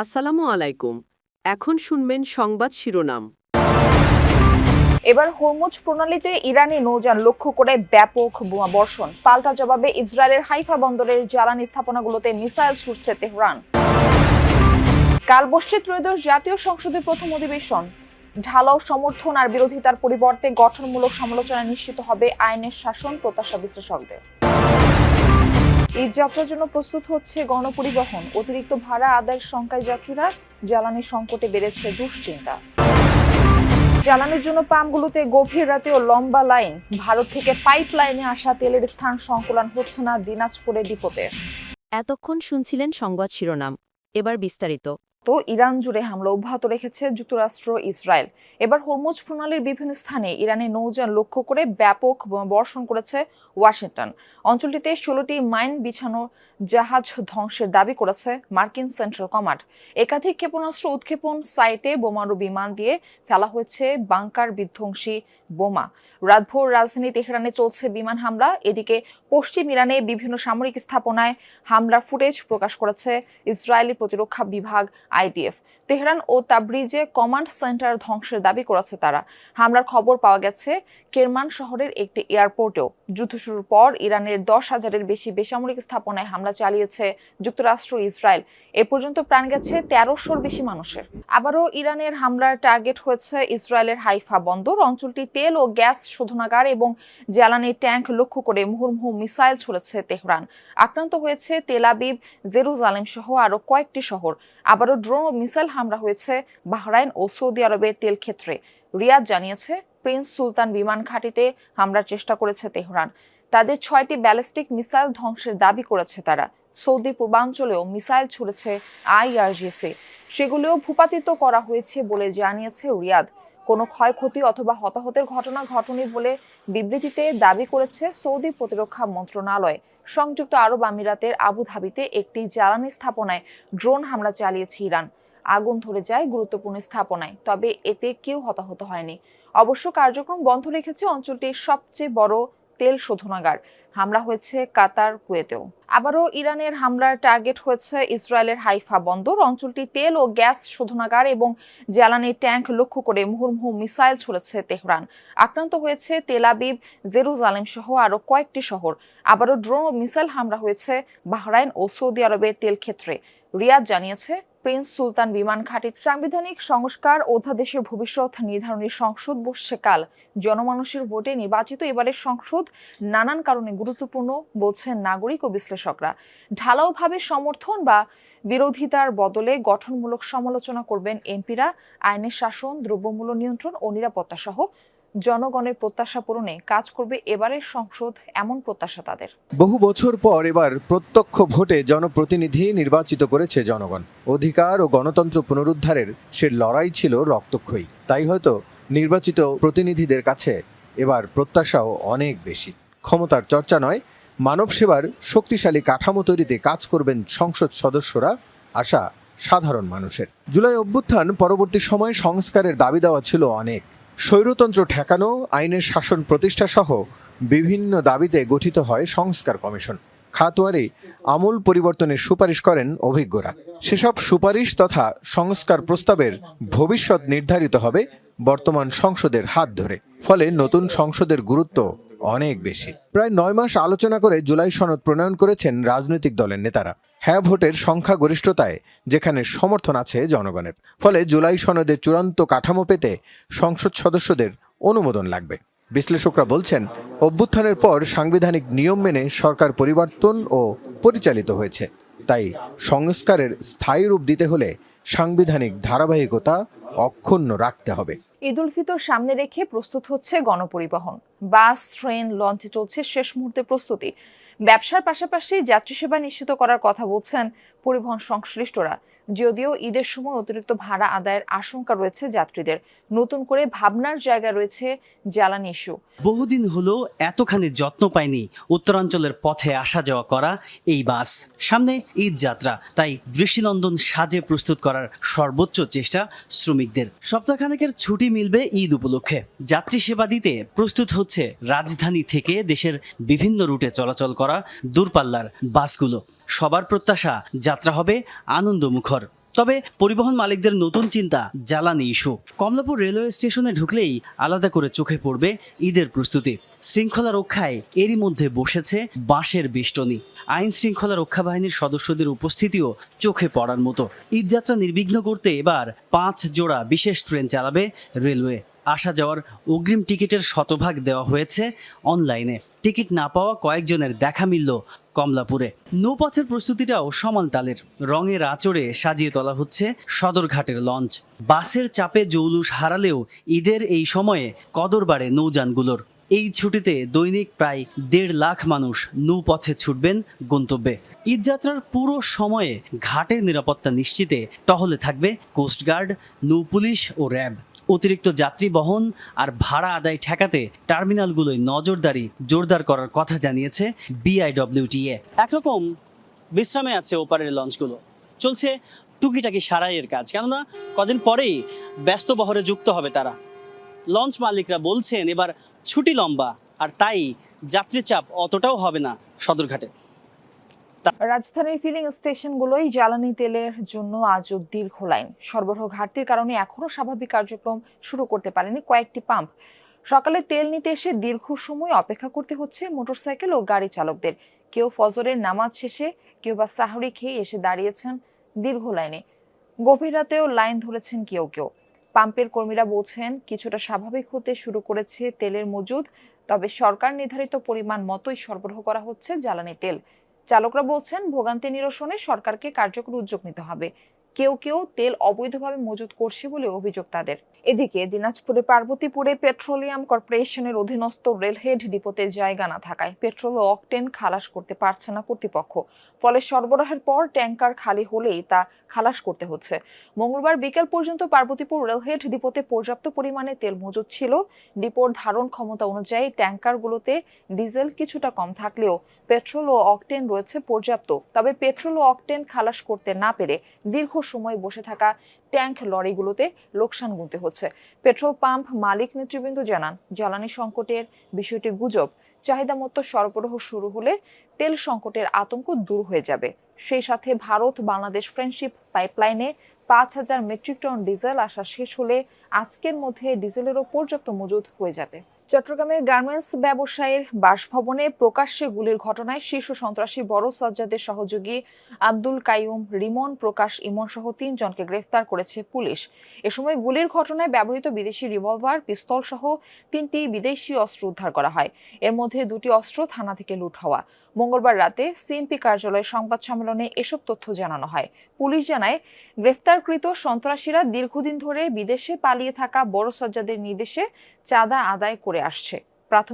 আসসালামু আলাইকুম। এখন শুনবেন সংবাদ শিরোনাম। এবার হরমুজ প্রণালীতে ইরানি নৌযান লক্ষ্য করে ব্যাপক বোমা বর্ষণ। পাল্টা জবাবে ইসরায়েলের হাইফা বন্দরের জ্বালানি স্থাপনাগুলোতে মিসাইল ছুড়ছে তেহরান। কাল বসছে ত্রয়োদশ জাতীয় সংসদের প্রথম অধিবেশন। ঢালাও সমর্থন আর বিরোধিতার পরিবর্তে গঠনমূলক সমালোচনা নিশ্চিত হবে আইনের শাসন, প্রত্যাশা বিশ্লেষকদের। ঈদ যাত্রার জন্য প্রস্তুত হচ্ছে গণপরিবহন। অতিরিক্ত ভাড়া আদায়ের শঙ্কায় যাত্রীরা, জ্বালানি সংকটে বেড়েছে দুশ্চিন্তা। জ্বালানির জন্য পাম্পগুলোতে গভীর রাতেও লম্বা লাইন। ভারত থেকে পাইপ লাইনে আসা তেলের স্থান সংকুলান হচ্ছে না দিনাজপুরে ডিপোতে। এতক্ষণ শুনছিলেন সংবাদ শিরোনাম, এবার বিস্তারিত। তো ইরান জুড়ে হামলা অব্যাহত রেখেছে যুক্তরাষ্ট্র, ইসরায়েল। এবার হরমুজ প্রণালীর বিভিন্ন স্থানে ইরানের নৌযান লক্ষ্য করে ব্যাপক বর্ষণ করেছে ওয়াশিংটন। অঞ্চলটিতে 16টি মাইন বিছানো জাহাজ ধ্বংসের দাবি করেছে মার্কিন সেন্ট্রাল কমান্ড। একাধিক ক্ষেপণাস্ত্র উৎক্ষেপণ সাইটে বোমারু বিমান দিয়ে ফেলা হয়েছে বাংকার বিধ্বংসী বোমা। রাতভর রাজধানী তেহরানে চলছে বিমান হামলা। এদিকে পশ্চিম ইরানে বিভিন্ন সামরিক স্থাপনায় হামলার ফুটেজ প্রকাশ করেছে ইসরায়েলি প্রতিরক্ষা বিভাগ আইডিএফ। তেহরান ও তাবরিজে কমান্ড সেন্টার ধ্বংসের দাবি করেছে তারা। হামলার খবর পাওয়া গেছে কেরমান শহরের একটি এয়ারপোর্টেও। যুদ্ধ শুরুর পর ইরানের 10,000-এর বেশি বেসামরিক স্থাপনায় হামলা চালিয়েছে যুক্তরাষ্ট্র, ইসরায়েল। এ পর্যন্ত প্রাণ গেছে 1300-র বেশি মানুষের। আবারও ইরানের হামলার টার্গেট হয়েছে ইসরায়েলের হাইফা বন্দর। অঞ্চলটি তেল ও গ্যাস শোধনাগার এবং জ্বালানি ট্যাঙ্ক লক্ষ্য করে মুহুর্মুহু মিসাইল ছুড়েছে তেহরান। আক্রান্ত হয়েছে তেল আবিব, জেরুজালেম সহ আরও কয়েকটি শহর। আবারও ড্রোন ও মিসাইল হামলা হয়েছে বাহরাইন ও সৌদি আরবের তেল ক্ষেত্রে। রিয়াদ জানিয়েছে প্রিন্স সুলতান বিমান ঘাঁটিতে হামলার চেষ্টা করেছে তেহরান। তাদের 6টি ব্যালিস্টিক মিসাইল ধ্বংসের দাবি করেছে তারা। সৌদি পূর্বাঞ্চলেও মিসাইল ছুড়েছে আইআরজিসি। সেগুলোও ভূপাতিত করা হয়েছে বলে জানিয়েছে রিয়াদ। কোনো ক্ষয়ক্ষতি অথবা হতাহতের ঘটনা ঘটেনি বলে বিবৃতিতে দাবি করেছে সৌদি প্রতিরক্ষা মন্ত্রণালয়। সংযুক্ত আরব আমিরাতের আবুধাবিতে একটি জ্বালানি স্থাপনায় ড্রোন হামলা চালিয়েছে ইরান। আগুন ধরে যায় গুরুত্বপূর্ণ স্থাপনায়, তবে এতে কেউ হতাহত হয়নি। অবশ্য কার্যক্রম বন্ধ রেখেছে অঞ্চলটির সবচেয়ে বড় তেল শোধনাগার। হামলা হয়েছে কাতার, কুয়েতেও। আবারও ইরানের হামলার টার্গেট হয়েছে ইসরায়েলের হাইফা বন্দর। অঞ্চলটি তেল ও গ্যাস শোধনাগার এবং জ্বালানি ট্যাঙ্ক লক্ষ্য করে মুহুর্মুহু মিসাইল ছুড়েছে তেহরান। আক্রান্ত হয়েছে তেল আবিব, জেরুজালেম সহ আরও কয়েকটি শহর। আবারও ড্রোন ও মিসাইল হামলা হয়েছে বাহরাইন ও সৌদি আরবের তেল ক্ষেত্রে। রিয়াদ জানিয়েছে প্রিন্স সুলতান বিমান ঘাঁটি। সাংবিধানিক সংস্কার অধ্যাদেশের ভবিষ্যৎ নির্ধারণী সংসদ বসছে কাল। জনমানুষের ভোটে নির্বাচিত এবারের সংসদ নানান কারণে গুরুত্বপূর্ণ বলছেন নাগরিক ও বিশ্লেষকরা। ঢালাওভাবে সমর্থন বা বিরোধিতার বদলে গঠনমূলক সমালোচনা করবেন এমপিরা। আইনের শাসন, দ্রব্যমূল্য নিয়ন্ত্রণ ও নিরাপত্তা সহ জনগণের প্রত্যাশা পূরণে কাজ করবে এবারের সংসদ, এমন প্রত্যাশা তাদের। বহু বছর পর এবার প্রত্যক্ষ ভোটে জনপ্রতিনিধি নির্বাচিত করেছে জনগণ। অধিকার ও গণতন্ত্র পুনরুদ্ধারের সে লড়াই ছিল রক্তক্ষয়ী। তাই হয়তো নির্বাচিত প্রতিনিধিদের কাছে এবার প্রত্যাশাও অনেক বেশি। ক্ষমতার চর্চা নয়, মানব সেবার শক্তিশালী কাঠামো তৈরিতে কাজ করবেন সংসদ সদস্যরা, আশা সাধারণ মানুষের। জুলাই অভ্যুত্থান পরবর্তী সময়ে সংস্কারের দাবি দেওয়া ছিল অনেক। স্বৈরতন্ত্র ঠেকানো, আইনের শাসন প্রতিষ্ঠা সহ বিভিন্ন দাবিতে গঠিত হয় সংস্কার কমিশন। খাতোয়ারি আমূল পরিবর্তনের সুপারিশ করেন অভিজ্ঞরা। সেসব সুপারিশ তথা সংস্কার প্রস্তাবের ভবিষ্যৎ নির্ধারিত হবে বর্তমান সংসদের হাত ধরে। ফলে নতুন সংসদের গুরুত্ব অনেক বেশি। প্রায় 9 মাস আলোচনা করে জুলাই সনদ প্রণয়ন করেছেন রাজনৈতিক দলের নেতারা। হ্যাঁ ভোটের সংখ্যাগরিষ্ঠতায় যেখানে সমর্থন আছে জনগণের। ফলে জুলাই সনদের চূড়ান্ত কাঠামো পেতে সংসদ সদস্যদের অনুমোদন লাগবে। বিশ্লেষকরা বলছেন, অভ্যুত্থানের পর সাংবিধানিক নিয়ম মেনে সরকার পরিবর্তন ও পরিচালিত হয়েছে। তাই সংস্কারের স্থায়ী রূপ দিতে হলে সাংবিধানিক ধারাবাহিকতা অক্ষুণ্ণ রাখতে হবে। ঈদ উল ফিতর সামনে রেখে প্রস্তুত হচ্ছে গণপরিবহন। বাস, ট্রেন, লঞ্চে চলছে শেষ মুহূর্তে প্রস্তুতি। ব্যবসার পাশাপাশি যাত্রী সেবা নিশ্চিত করার কথা বলছেন পরিবহন সংশ্লিষ্টরা। যদিও ঈদের সময় অতিরিক্ত ভাড়া আদায়ের আশঙ্কা রয়েছে যাত্রীদের। নতুন করে ভাবনার জায়গা রয়েছে জ্বালানি ইস্যু। বহুদিন হলো এতখানি যত্ন পায়নি উত্তরাঞ্চলের পথে আসা যাওয়া করা এই বাস। সামনে ঈদ যাত্রা, তাই দৃষ্টিনন্দন সাজে প্রস্তুত করার সর্বোচ্চ চেষ্টা শ্রমিকদের। সপ্তাহখানেকের ছুটি মিলবে ঈদ উপলক্ষে। যাত্রী সেবা দিতে প্রস্তুত হচ্ছে রাজধানী থেকে দেশের বিভিন্ন রুটে চলাচল করা দূরপাল্লার বাসগুলো। সবার প্রত্যাশা যাত্রা হবে আনন্দমুখর। তবে পরিবহন মালিকদের নতুন চিন্তা জ্বালানি ইস্যু। কমলাপুর রেলওয়ে স্টেশনে ঢুকলেই আলাদা করে চোখে পড়বে ঈদের প্রস্তুতি। শৃঙ্খলা রক্ষায় এরই মধ্যে বসেছে বাঁশের বেষ্টনী। আইন শৃঙ্খলা রক্ষা বাহিনীর সদস্যদের উপস্থিতিও চোখে পড়ার মতো। ঈদযাত্রা নির্বিঘ্ন করতে এবার 5 জোড়া বিশেষ ট্রেন চালাবে রেলওয়ে। আসা যাওয়ার অগ্রিম টিকিটের শতভাগ দেওয়া হয়েছে অনলাইনে। টিকিট না পাওয়া কয়েকজনের দেখা মিলল কমলাপুরে। নৌপথের প্রস্তুতিটাও সমান তালের। রঙের আঁচড়ে সাজিয়ে তোলা হচ্ছে সদরঘাটের লঞ্চ। বাসের চাপে জৌলুস হারালেও ঈদের এই সময়ে কদর বাড়ে নৌযানগুলোর। এই ছুটিতে দৈনিক প্রায় 1.5 লাখ মানুষ নৌপথে ছুটবেন গন্তব্যে। ঈদযাত্রার পুরো সময়ে ঘাটের নিরাপত্তা নিশ্চিতে টহলে থাকবে কোস্টগার্ড, নৌপুলিশ ও র্যাব। অতিরিক্ত যাত্রী বহন আর ভাড়া আদায় ঠেকাতে টার্মিনালগুলোয় নজরদারি জোরদার করার কথা জানিয়েছে BIWTA। একরকম বিশ্রামে আছে ওপারের লঞ্চগুলো, চলছে টুকিটাকি সারাইয়ের কাজ, কেননা কদিন পরেই ব্যস্ত বহরে যুক্ত হবে তারা। লঞ্চ মালিকরা বলছেন এবার ছুটি লম্বা, আর তাই যাত্রী চাপ অতটাও হবে না সদরঘাটে। রাজধানীর ফিলিং স্টেশনগুলোই জ্বালানি তেলের জন্য আজও দীর্ঘ লাইন। সরবরাহ ঘাটতির কারণে এখনও স্বাভাবিক কার্যক্রম শুরু করতে পারেনি কয়েকটি পাম্প। সকালে তেল নিতে এসে দীর্ঘ সময় অপেক্ষা করতে হচ্ছে মোটরসাইকেল ও গাড়ি চালকদের। কেউ ফজরের নামাজ শেষে, কেউ বা সাহরি খেয়ে এসে দাঁড়িয়েছেন দীর্ঘ লাইনে। গভীর রাতেও লাইন ধরেছেন কেউ কেউ। পাম্পের কর্মীরা বলছেন কিছুটা স্বাভাবিক হতে শুরু করেছে তেলের মজুদ, তবে সরকার নির্ধারিত পরিমাণ মতোই সরবরাহ করা হচ্ছে জ্বালানি তেল। চালকরা বলছেন ভোগান্তি নিরসনে সরকারকে কার্যকর উদ্যোগ নিতে হবে। কেউ কেউ তেল অবৈধভাবে মজুত করছে বলে অভিযোগ তাদের। এদিকে দিনাজপুরের পার্বতীপুরে পেট্রোলিয়াম কর্পোরেশনের অধীনস্থ রেলহেড ডিপোতে জায়গা না থাকায় পেট্রোল ও অকটেন খালাস করতে পারছে না কর্তৃপক্ষ। ফলে সরবরাহের পর ট্যাঙ্কার খালি হলেই তা খালাস করতে হচ্ছে। মঙ্গলবার বিকেল পর্যন্ত পার্বতীপুর রেলহেড ডিপোতে পর্যাপ্ত পরিমাণে তেল মজুত ছিল। ডিপোর ধারণ ক্ষমতা অনুযায়ী ট্যাঙ্কারগুলোতে ডিজেল কিছুটা কম থাকলেও পেট্রোল ও অকটেন রয়েছে পর্যাপ্ত। তবে পেট্রোল ও অকটেন খালাস করতে না পেরে দীর্ঘ সময় বসে থাকা ট্যাঙ্ক লরিগুলোতে লোকসান গুনতে হচ্ছে। পেট্রোল পাম্প মালিক নেতৃবৃন্দ জানান, জ্বালানি সংকটের বিষয়টি গুজব। চাহিদা মতো সরবরাহ শুরু হলে তেল সংকটের আতঙ্ক দূর হয়ে যাবে। সেই সাথে ভারত বাংলাদেশ ফ্রেন্ডশিপ পাইপলাইনে 5,000 মেট্রিক টন ডিজেল আসা শেষ হলে আজকের মধ্যে ডিজেলেরও পর্যাপ্ত মজুদ হয়ে যাবে। চট্টগ্রামের গার্মেন্টস ব্যবসায়ীর বাসভবনে প্রকাশ্যে গুলির ঘটনায় শীর্ষ সন্ত্রাসী বড় সাজ্জাদের সহযোগী আব্দুল কাইয়ুম, রিমন, প্রকাশ ইমন সহ 3 জনকে গ্রেফতার করেছে পুলিশ। এ সময় গুলির ঘটনায় ব্যবহৃত বিদেশি রিভলভার, পিস্তল সহ 3টি বিদেশি অস্ত্র উদ্ধার করা হয়। এর মধ্যে 2টি অস্ত্র থানা থেকে লুট হওয়া। মঙ্গলবার রাতে সিএমপি কার্যালয়ে সংবাদ সম্মেলনে এসব তথ্য জানানো হয়। পুলিশ জানায়, গ্রেফতারকৃত সন্ত্রাসীরা দীর্ঘদিন ধরে বিদেশে পালিয়ে থাকা বড় সাজ্জাদের নির্দেশে চাঁদা আদায় করে আসছে। প্রাথমিক